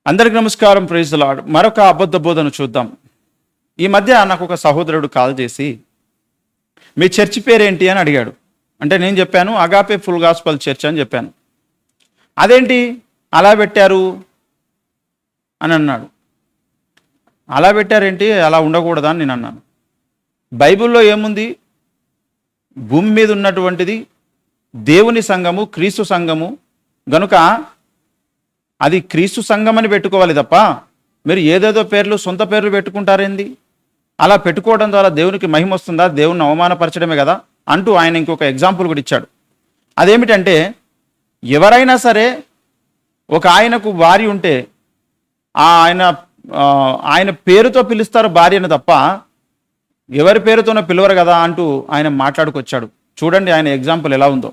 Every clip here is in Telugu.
అందరికి నమస్కారం. Praise the lord. మరొక అబద్ధ బోధన చూద్దాం. ఈ మధ్య నాకు ఒక సహోదరుడు కాల్ చేసి మీ చర్చి పేరేంటి అని అడిగాడు. అంటే నేను చెప్పాను అగాపే ఫుల్ గాస్పల్ చర్చ్ అని చెప్పాను. అదేంటి అలా పెట్టారు అని అన్నాడు. అలా పెట్టారేంటి, అలా ఉండకూడదా అని నేను అన్నాను. బైబిల్లో ఏముంది? భూమి మీద ఉన్నటువంటిది దేవుని సంఘము, క్రీస్తు సంఘము గనుక అది క్రీస్తు సంఘం అని పెట్టుకోవాలి తప్ప మీరు ఏదేదో పేర్లు, సొంత పేర్లు పెట్టుకుంటారేంది? అలా పెట్టుకోవడం ద్వారా దేవునికి మహిమ వస్తుందా? దేవుని అవమానపరచడమే కదా అంటూ ఆయన ఇంకొక ఎగ్జాంపుల్ కూడా ఇచ్చాడు. అదేమిటంటే, ఎవరైనా సరే ఒక ఆయనకు భార్య ఉంటే ఆయన పేరుతో పిలుస్తారు భార్యను తప్ప ఎవరి పేరుతోనో పిలవరు కదా అంటూ ఆయన మాట్లాడుకొచ్చాడు. చూడండి ఆయన ఎగ్జాంపుల్ ఎలా ఉందో.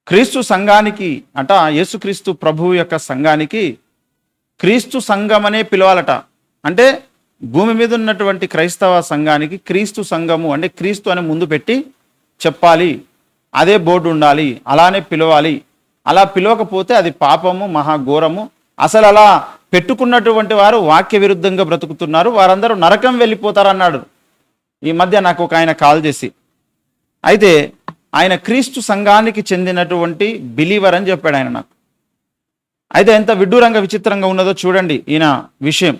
క్రీస్తు సంఘానికి యేసుక్రీస్తు ప్రభువు యొక్క సంఘానికి క్రీస్తు సంఘం అనే పిలవాలట. అంటే భూమి మీద ఉన్నటువంటి క్రైస్తవ సంఘానికి క్రీస్తు సంఘము అంటే క్రీస్తు అని ముందు పెట్టి చెప్పాలి. అదే బోర్డు ఉండాలి, అలానే పిలవాలి. అలా పిలవకపోతే అది పాపము, మహాఘోరము. అసలు అలా పెట్టుకున్నటువంటి వారు వాక్య విరుద్ధంగా బ్రతుకుతున్నారు, వారందరూ నరకం వెళ్ళిపోతారన్నాడు. ఈ మధ్య నాకు ఒక ఆయన కాల్ చేసి, అయితే ఆయన క్రీస్తు సంఘానికి చెందినటువంటి బిలీవర్ అని చెప్పాడు ఆయన నాకు. అయితే ఎంత విడ్డూరంగా విచిత్రంగా ఉన్నదో చూడండి ఈయన విషయం.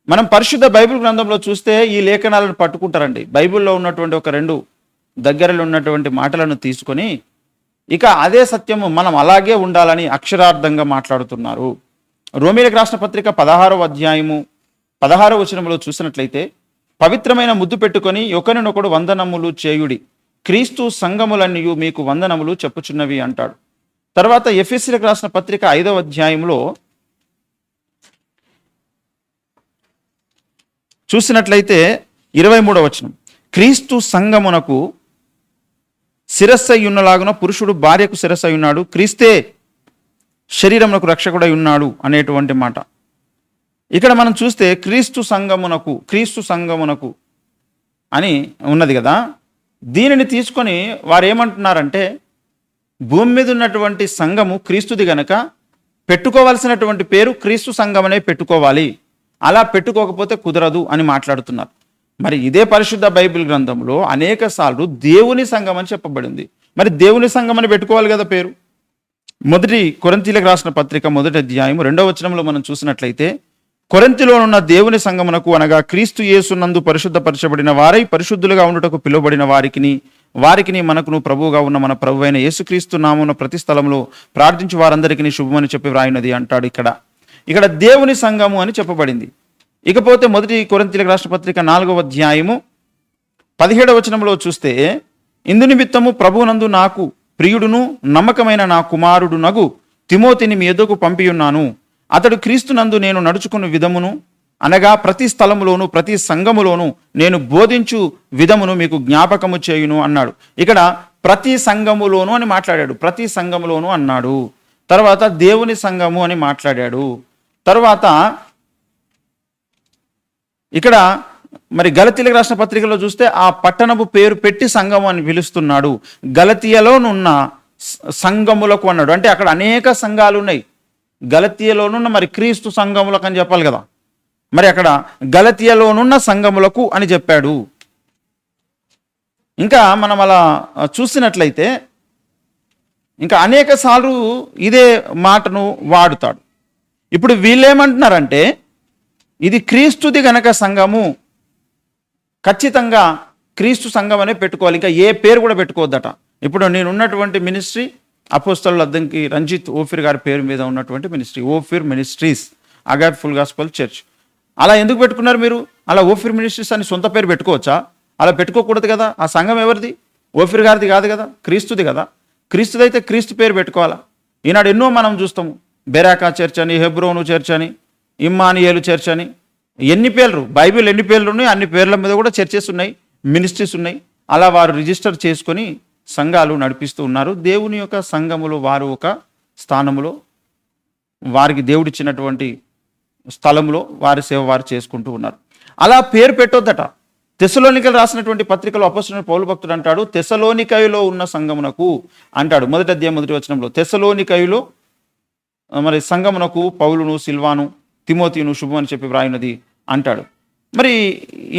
మనం పరిశుద్ధ బైబిల్ గ్రంథంలో చూస్తే ఈ లేఖనాలను పట్టుకుంటారండి. బైబిల్లో ఉన్నటువంటి ఒక రెండు దగ్గరలో ఉన్నటువంటి మాటలను తీసుకొని ఇక అదే సత్యము మనం అలాగే ఉండాలని అక్షరార్థంగా మాట్లాడుతున్నారు. రోమీయులకు రాసిన పత్రిక 16వ అధ్యాయము 16వ వచనంలో చూసినట్లయితే, పవిత్రమైన ముద్దు పెట్టుకొని ఒకరినొకడు వందనములు చేయుడి, క్రీస్తు సంఘములన్నయు మీకు వందనములు చెప్పుచున్నవి అంటాడు. తర్వాత ఎఫెసీయులకు రాసిన పత్రిక 5వ అధ్యాయంలో చూసినట్లయితే 23వ వచనం, క్రీస్తు సంఘమునకు శిరస్సై ఉన్నలాగున పురుషుడు భార్యకు శిరస్సై ఉన్నాడు, క్రీస్తే శరీరమునకు రక్షకుడై ఉన్నాడు అనేటువంటి మాట. ఇక్కడ మనం చూస్తే క్రీస్తు సంఘమునకు అని ఉన్నది కదా. దీనిని తీసుకొని వారు ఏమంటున్నారంటే, భూమి మీద ఉన్నటువంటి సంఘము క్రీస్తుది గనక పెట్టుకోవాల్సినటువంటి పేరు క్రీస్తు సంఘం అనే పెట్టుకోవాలి, అలా పెట్టుకోకపోతే కుదరదు అని మాట్లాడుతున్నారు. మరి ఇదే పరిశుద్ధ బైబిల్ గ్రంథంలో అనేక సార్లు దేవుని సంఘం అని చెప్పబడింది. మరి దేవుని సంఘం అని పెట్టుకోవాలి కదా పేరు. మొదటి కొరింథీయులకు రాసిన పత్రిక 1వ అధ్యాయం 2వ వచనంలో మనం చూసినట్లయితే, కొరింథీలోనున్న దేవుని సంఘమునకు అనగా క్రీస్తు యేసునందు పరిశుద్ధపరచబడిన వారై పరిశుద్ధులుగా ఉండుటకు పిలువబడిన వారికిని మనకును ప్రభువుగా ఉన్న మన ప్రభు అయిన యేసుక్రీస్తు నామమున ప్రతి స్థలంలో ప్రార్థించి వారందరికీ శుభమని చెప్పి వ్రాయినది అంటాడు. ఇక్కడ దేవుని సంఘము అని చెప్పబడింది. ఇకపోతే మొదటి కొరింథీయులకు రాసిన పత్రిక 4వ అధ్యాయము 17వ వచనంలో చూస్తే, ఇందు నిమిత్తము ప్రభువునందు నాకు ప్రియుడును నమ్మకమైన నా కుమారుడు నగు తిమోతిని మీ ఎదుకు పంపియున్నాను. అతడు క్రీస్తునందు నేను నడుచుకున్న విధమును అనగా ప్రతి స్థలములోను ప్రతి సంఘములోను నేను బోధించు విధమును మీకు జ్ఞాపకము చేయును అన్నాడు. ఇక్కడ ప్రతి సంఘములోను అని మాట్లాడాడు, ప్రతి సంఘములోను అన్నాడు. తర్వాత దేవుని సంఘము అని మాట్లాడాడు. తర్వాత ఇక్కడ మరి గలతీయులకు రాసిన పత్రికలో చూస్తే ఆ పట్టణపు పేరు పెట్టి సంఘము అని పిలుస్తున్నాడు. గలతీయలోనున్న సంఘములకు అన్నాడు. అంటే అక్కడ అనేక సంఘాలు ఉన్నాయి. గలతీయలోనున్న మరి క్రీస్తు సంఘములకు అని చెప్పాలి కదా. మరి అక్కడ గలతీయలోనున్న సంఘములకు అని చెప్పాడు. ఇంకా మనం అలా చూసినట్లయితే ఇంకా అనేక సార్లు ఇదే మాటను వాడుతాడు. ఇప్పుడు వీళ్ళేమంటున్నారంటే, ఇది క్రీస్తుది గనక సంఘము, ఖచ్చితంగా క్రీస్తు సంఘం అనే పెట్టుకోవాలి, ఇంకా ఏ పేరు కూడా పెట్టుకోవద్దట. ఇప్పుడు నేను ఉన్నటువంటి మినిస్ట్రీ అపోస్తలుల అద్దంకి రంజిత్ ఓఫిర్ గారి పేరు మీద ఉన్నటువంటి ministry, Ophir ministries agape full gospel church. అలా ఎందుకు పెట్టుకున్నారు మీరు? అలా ఓఫిర్ మినిస్ట్రీస్ అని సొంత పేరు పెట్టుకోవచ్చా? అలా పెట్టుకోకూడదు కదా. ఆ సంఘం ఎవరిది? ఓఫిర్ గారిది కాదు కదా, క్రీస్తుది కదా. క్రీస్తుదైతే క్రీస్తు పేరు పెట్టుకోవాలా. ఈనాడు ఎన్నో మనం చూస్తాము, బెరాకా చర్చ్ అని, హెబ్రోను చర్చ్ అని, ఇమ్మానియేలు చర్చ్ అని, ఎన్ని పేర్లు, బైబిల్ ఎన్ని పేర్లు ఉన్నాయి అన్ని పేర్ల మీద కూడా చర్చెస్ ఉన్నాయి, మినిస్ట్రీస్ ఉన్నాయి. అలా వారు రిజిస్టర్ చేసుకొని సంఘాలు నడిపిస్తూ ఉన్నారు. దేవుని యొక్క సంఘములో వారు ఒక స్థానంలో, వారికి దేవుడిచ్చినటువంటి స్థలంలో వారి సేవ వారు చేసుకుంటూ ఉన్నారు. అలా పేరు పెట్టొద్దట. తెస్సలోనికలు రాసినటువంటి పత్రికలో అపోస్తలుడైన పౌలు భక్తుడు అంటాడు, తెస్సలోనికయలో ఉన్న సంఘమునకు అంటాడు. 1వ అధ్యాయం 1వ వచనంలో తెస్సలోనికయలో మరి సంఘమునకు పౌలును, సిల్వాను, తిమోతిను శుభం అని చెప్పి వ్రాయినది అంటాడు. మరి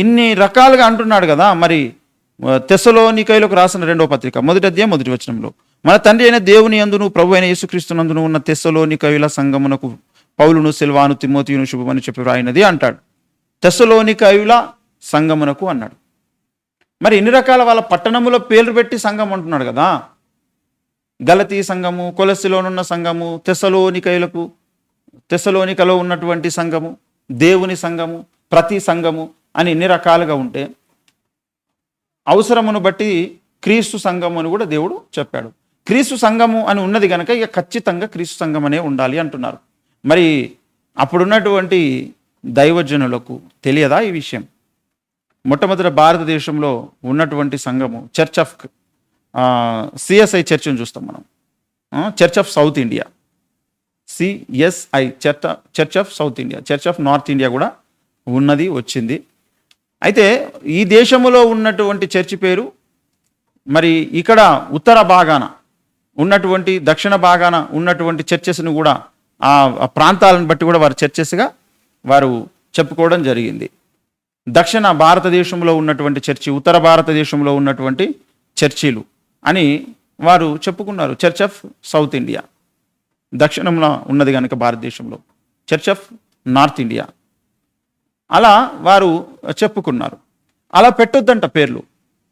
ఇన్ని రకాలుగా అంటున్నాడు కదా. మరి తెస్సలోనికైలకు రాసిన 2వ పత్రిక 1వ అధ్యాయం 1వ వచనంలో, మన తండ్రి అయిన దేవుని యందును ప్రభు అయిన యేసుక్రీస్తునందును ఉన్న తెస్సలోనికైల సంఘమునకు పౌలును, సిల్వాను, తిమోతిను శుభం అని చెప్పి వ్రాయినది అంటాడు. తెస్సలోనికైల సంఘమునకు అన్నాడు. మరి ఇన్ని రకాల వాళ్ళ పట్టణములో పేర్లు పెట్టి సంఘం అంటున్నాడు కదా. గలతీ సంఘము, కొలస్సిలోనున్న సంఘము, తెస్సలోనికలో ఉన్నటువంటి సంఘము, దేవుని సంఘము, ప్రతి సంఘము అని ఇన్ని రకాలుగా ఉంటే అవసరమును బట్టి క్రీస్తు సంఘము అని కూడా దేవుడు చెప్పాడు. క్రీస్తు సంఘము అని ఉన్నది కనుక ఇక ఖచ్చితంగా క్రీస్తు సంఘం అనే ఉండాలి అంటున్నారు. మరి అప్పుడున్నటువంటి దైవజనులకు తెలియదా ఈ విషయం? మొట్టమొదటి భారతదేశంలో ఉన్నటువంటి సంఘము చర్చ్ ఆఫ్ సిఎస్ఐ చర్చ్ని చూస్తాం మనం. Church of south India, CSI church of south India, church of north India కూడా ఉన్నది, వచ్చింది. అయితే ఈ దేశంలో ఉన్నటువంటి చర్చి పేరు మరి ఇక్కడ ఉత్తర భాగాన ఉన్నటువంటి, దక్షిణ భాగాన ఉన్నటువంటి చర్చెస్ని కూడా ఆ ప్రాంతాలను బట్టి కూడా వారు చర్చెస్గా వారు చెప్పుకోవడం జరిగింది. దక్షిణ భారతదేశంలో ఉన్నటువంటి చర్చి, ఉత్తర భారతదేశంలో ఉన్నటువంటి చర్చీలు అని వారు చెప్పుకున్నారు. చర్చ్ ఆఫ్ సౌత్ ఇండియా దక్షిణంలో ఉన్నది కనుక భారతదేశంలో, చర్చ్ ఆఫ్ నార్త్ ఇండియా అలా వారు చెప్పుకున్నారు. అలా పెట్టొద్దంట పేర్లు,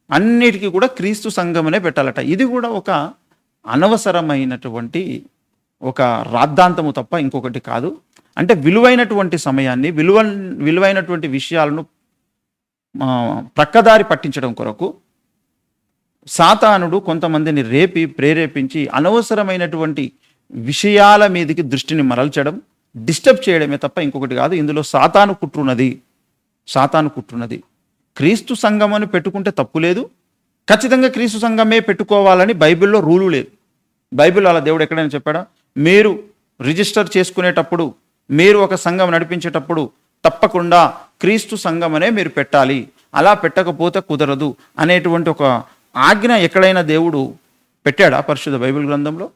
అన్నిటికీ కూడా క్రీస్తు సంఘమనే పెట్టాలట. ఇది కూడా ఒక అనవసరమైనటువంటి ఒక రాద్ధాంతము తప్ప ఇంకొకటి కాదు. అంటే విలువైనటువంటి సమయాన్ని, విలువైనటువంటి విషయాలను ప్రక్కదారి పట్టించడం కొరకు సాతానుడు కొంతమందిని ప్రేరేపించి అనవసరమైనటువంటి విషయాల మీదకి దృష్టిని మరల్చడం, డిస్టర్బ్ చేయడమే తప్ప ఇంకొకటి కాదు. ఇందులో సాతాను కుట్రున్నది. క్రీస్తు సంఘం అని పెట్టుకుంటే తప్పు లేదు. ఖచ్చితంగా క్రీస్తు సంఘమే పెట్టుకోవాలని బైబిల్లో రూలు లేదు. బైబిల్ అలా దేవుడు ఎక్కడైనా చెప్పాడా? మీరు రిజిస్టర్ చేసుకునేటప్పుడు, మీరు ఒక సంఘం నడిపించేటప్పుడు తప్పకుండా క్రీస్తు సంఘం అనే మీరు పెట్టాలి, అలా పెట్టకపోతే కుదరదు అనేటువంటి ఒక ఆజ్ఞ ఎక్కడైనా దేవుడు పెట్టాడా పరిశుద్ధ బైబిల్ గ్రంథంలో?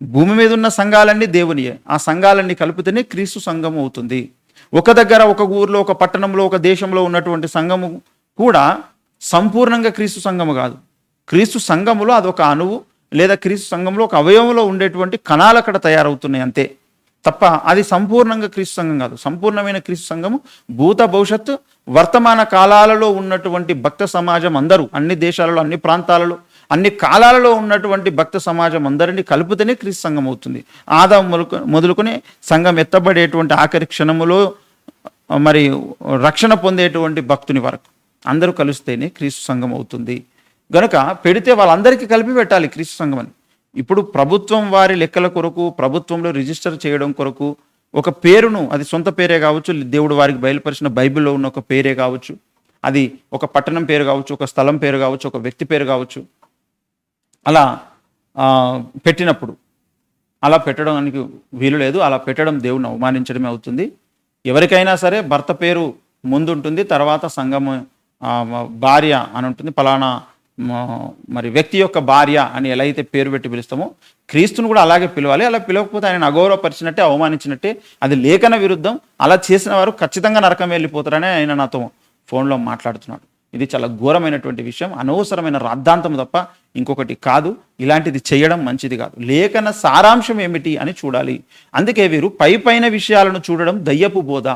భూమి మీద ఉన్న సంఘాలన్నీ దేవునియే. ఆ సంఘాలన్నీ కలిపితేనే క్రీస్తు సంఘం అవుతుంది. ఒక దగ్గర, ఒక ఊర్లో, ఒక పట్టణంలో, ఒక దేశంలో ఉన్నటువంటి సంఘము కూడా సంపూర్ణంగా క్రీస్తు సంఘము కాదు. క్రీస్తు సంఘములో అదొక అణువు లేదా క్రీస్తు సంఘంలో ఒక అవయవంలో ఉండేటువంటి కణాలు అక్కడ తయారవుతున్నాయి అంతే తప్ప అది సంపూర్ణంగా క్రీస్తు సంఘం కాదు. సంపూర్ణమైన క్రీస్తు సంఘము భూత, భవిష్యత్తు, వర్తమాన కాలాలలో ఉన్నటువంటి భక్త సమాజం అందరూ, అన్ని దేశాలలో, అన్ని ప్రాంతాలలో, అన్ని కాలాలలో ఉన్నటువంటి భక్త సమాజం అందరినీ కలుపుతూనే క్రీస్తు సంఘం అవుతుంది. ఆదాము మొదలుకొని సంఘం ఎత్తబడేటువంటి ఆఖరి క్షణములో మరి రక్షణ పొందేటువంటి భక్తుని వరకు అందరూ కలిస్తేనే క్రీస్తు సంఘం అవుతుంది. గనుక పెడితే వాళ్ళందరికీ కలిపి పెట్టాలి క్రీస్తు సంఘం అని. ఇప్పుడు ప్రభుత్వం వారి లెక్కల కొరకు, ప్రభుత్వంలో రిజిస్టర్ చేయడం కొరకు ఒక పేరును, అది సొంత పేరే కావచ్చు, దేవుడు వారికి బయలుపరిచిన బైబిల్లో ఉన్న ఒక పేరే కావచ్చు, అది ఒక పట్టణం పేరు కావచ్చు, ఒక స్థలం పేరు కావచ్చు, ఒక వ్యక్తి పేరు కావచ్చు, అలా పెట్టినప్పుడు అలా పెట్టడానికి వీలు లేదు. అలా పెట్టడం దేవుని అవమానించడమే అవుతుంది. ఎవరికైనా సరే భర్త పేరు ముందుంటుంది, తర్వాత సంఘం భార్య అని ఉంటుంది. ఫలానా మరి వ్యక్తి యొక్క భార్య అని ఎలా అయితే పేరు పెట్టి పిలుస్తామో క్రీస్తును కూడా అలాగే పిలవాలి. అలా పిలవకపోతే ఆయన అగౌరవపరిచినట్టే, అవమానించినట్టే, అది లేఖన విరుద్ధం. అలా చేసిన వారు ఖచ్చితంగా నరకం వెళ్ళిపోతారని ఆయన నాతో ఫోన్లో మాట్లాడుతున్నాడు. ఇది చాలా ఘోరమైనటువంటి విషయం, అనవసరమైన రాద్ధాంతం తప్ప ఇంకొకటి కాదు. ఇలాంటిది చేయడం మంచిది కాదు. లేఖన సారాంశం ఏమిటి అని చూడాలి. అందుకే వీరు పైపైన విషయాలను చూడడం దయ్యపు బోధ,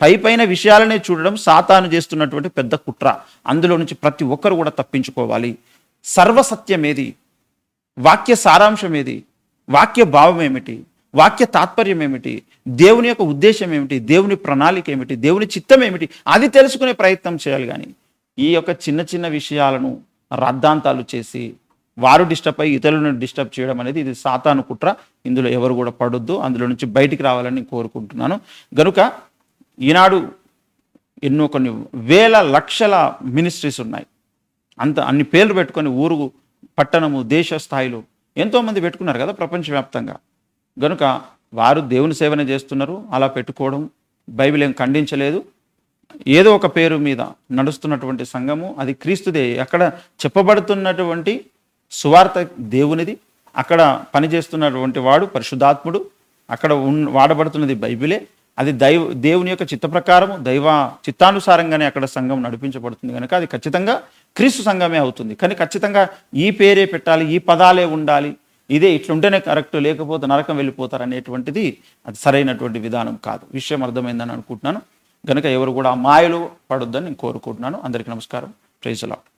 పైపైన విషయాలనే చూడడం సాతాను చేస్తున్నటువంటి పెద్ద కుట్ర. అందులో నుంచి ప్రతి ఒక్కరు కూడా తప్పించుకోవాలి. సర్వసత్యం ఏది, వాక్య సారాంశం ఏది, వాక్య భావం ఏమిటి, వాక్య తాత్పర్యం ఏమిటి, దేవుని యొక్క ఉద్దేశం ఏమిటి, దేవుని ప్రణాళిక ఏమిటి, దేవుని చిత్తం ఏమిటి, అది తెలుసుకునే ప్రయత్నం చేయాలి. కానీ ఈ యొక్క చిన్న చిన్న విషయాలను రాద్ధాంతాలు చేసి వారు డిస్టర్బ్ అయ్యి ఇతరులను డిస్టర్బ్ చేయడం అనేది ఇది సాతాను కుట్ర. ఇందులో ఎవరు కూడా పడొద్దు, అందులో నుంచి బయటికి రావాలని కోరుకుంటున్నాను. గనుక ఈనాడు కొన్ని వేల లక్షల మినిస్ట్రీస్ ఉన్నాయి. అన్ని పేర్లు పెట్టుకొని ఊరు, పట్టణము, దేశ స్థాయిలో ఎంతోమంది పెట్టుకున్నారు కదా ప్రపంచవ్యాప్తంగా. గనుక వారు దేవుని సేవన చేస్తున్నారు. అలా పెట్టుకోవడం బైబిల్ ఏం ఖండించలేదు. ఏదో ఒక పేరు మీద నడుస్తున్నటువంటి సంఘము అది క్రీస్తుదే. అక్కడ చెప్పబడుతున్నటువంటి సువార్త దేవునిది, అక్కడ పనిచేస్తున్నటువంటి వాడు పరిశుద్ధాత్ముడు, అక్కడ వాడబడుతున్నది బైబిలే. అది దేవుని యొక్క చిత్త ప్రకారము దైవ చిత్తానుసారంగానే అక్కడ సంఘం నడిపించబడుతుంది కనుక అది ఖచ్చితంగా క్రీస్తు సంఘమే అవుతుంది. కానీ ఖచ్చితంగా ఈ పేరే పెట్టాలి, ఈ పదాలే ఉండాలి, ఇదే ఇట్లుంటేనే కరెక్ట్, లేకపోతే నరకం వెళ్ళిపోతారు అనేటువంటిది అది సరైనటువంటి విధానం కాదు. విషయం అర్థమైందని అనుకుంటున్నాను. కనుక ఎవరు కూడా మాయలు పడొద్దని నేను కోరుకుంటున్నాను. అందరికీ నమస్కారం. Praise the lord.